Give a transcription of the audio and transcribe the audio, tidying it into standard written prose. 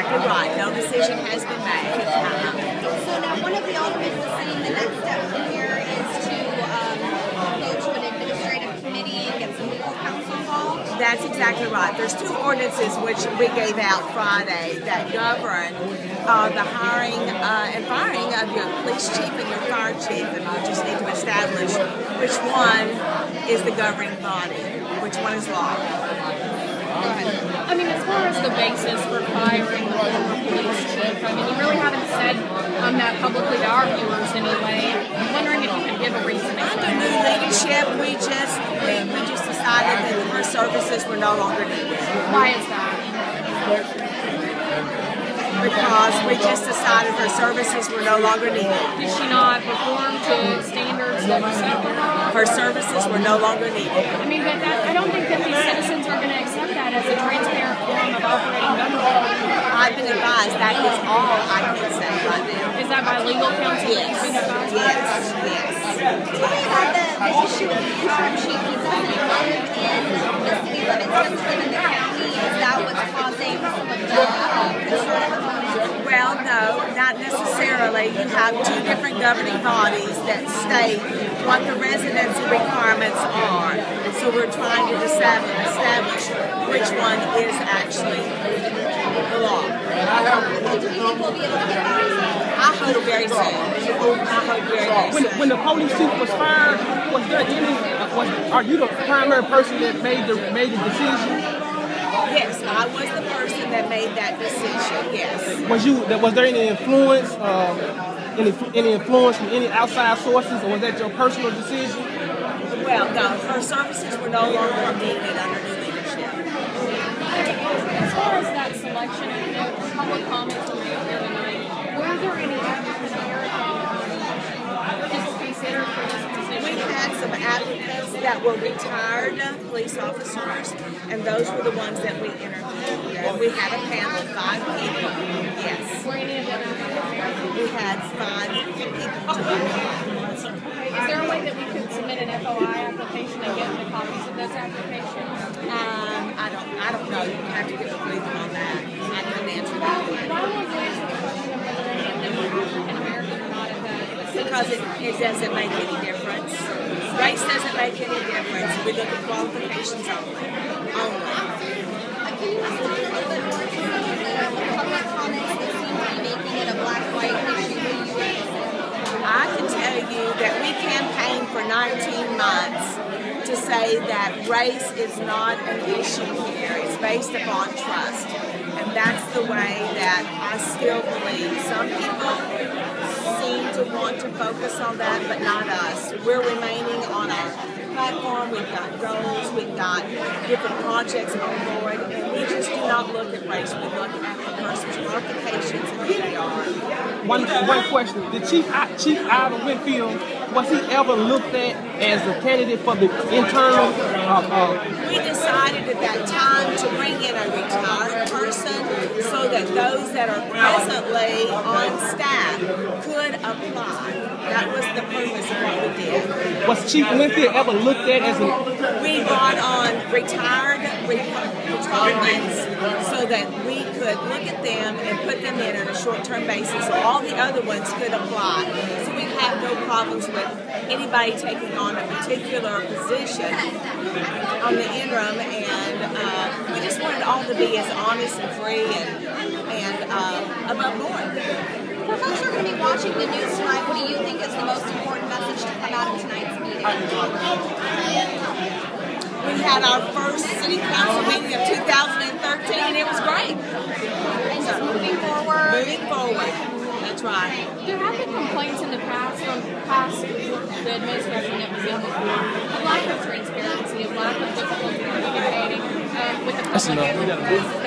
exactly right. No decision has been made. So now one of the aldermen was saying the next step from here is to go to an administrative committee and get some legal counsel involved. That's exactly right. There's two ordinances which we gave out Friday that govern the hiring and firing of your police chief and your fire chief, and we just need to establish which one is the governing body, which one is law. Go ahead. I mean, as far as the basis for firing the former police chief, I mean, you really haven't said that publicly to our viewers anyway. I'm wondering if you could give a reasoning. Under new leadership, we just decided that her services were no longer needed. Why is that? Because we just decided her services were no longer needed. Did she not perform to standards that were set for her? Her services were no longer needed. I mean, but I don't think that these citizens are going to accept that as a transparent form of operating government. I've been advised that is all I can say right now. Is that by legal counsel? Yes. Yes. Tell me about the issue of the interim chief. He doesn't live in the city limits, doesn't live in the county. Is that what's causing some of the concern? Well, no, not necessarily. You have two different governing bodies that state what the residency requirements are. So we're trying to establish which one is actually the law. Do you think we'll be able to get that? I hope very soon. I hope very soon. When the police chief was fired, was there any? Are you the primary person that made the decision? Yes, I was the person that made that decision. Yes. Was there any influence? Any influence from any outside sources, or was that your personal decision? Well, no. Her services were no longer needed under new leadership. As far as that selection, public comments were made here tonight. Were there any applicants here just considered for this position? We had some applicants that were retired police officers, and those were the ones that we interviewed. And we had a panel of 5 people. Yes. Were any of them applicants? We had 5 people to interview. Is there a way that we could submit an FOI application and get the copies of those applications? I don't know. You have to get with legal on that. I couldn't answer that. Why won't you answer the question of whether any of them were African American or not? Because it doesn't make any difference. Race doesn't make any difference. We look at qualifications only. Can you explain a little bit more to the public comments that seem to be making it a black-white issue? I can tell you that we campaigned for 19 months to say that race is not an issue here. It's based upon trust. And that's the way that I still believe. Some people seem to want to focus on that, but not us. We're remaining on our platform. We've got goals. We've got different projects on board. And we just do not look at race. We look at the person's qualifications and who they are. One question. Did Chief Ida Winfield, was he ever looked at as a candidate for the internal? We decided at that time to bring in a retired person so that those that are presently on staff could apply. That was the purpose of what we did. Was Chief Winfield ever looked at as a... We brought on retired patrolmen so that we could look at them and put them in on a short-term basis so all the other ones could apply. So we have no problems with anybody taking on a particular position on the interim, and we just wanted all to be as honest and free and above board. For folks who are going to be watching the news tonight, what do you think is the most important message to come out of tonight's meeting? We had our first city council meeting of 2013, and it was great. And just moving forward. Moving forward. That's right. There have been complaints in the past from the administration that was in before of lack of transparency, of lack of difficulty communicating with the public.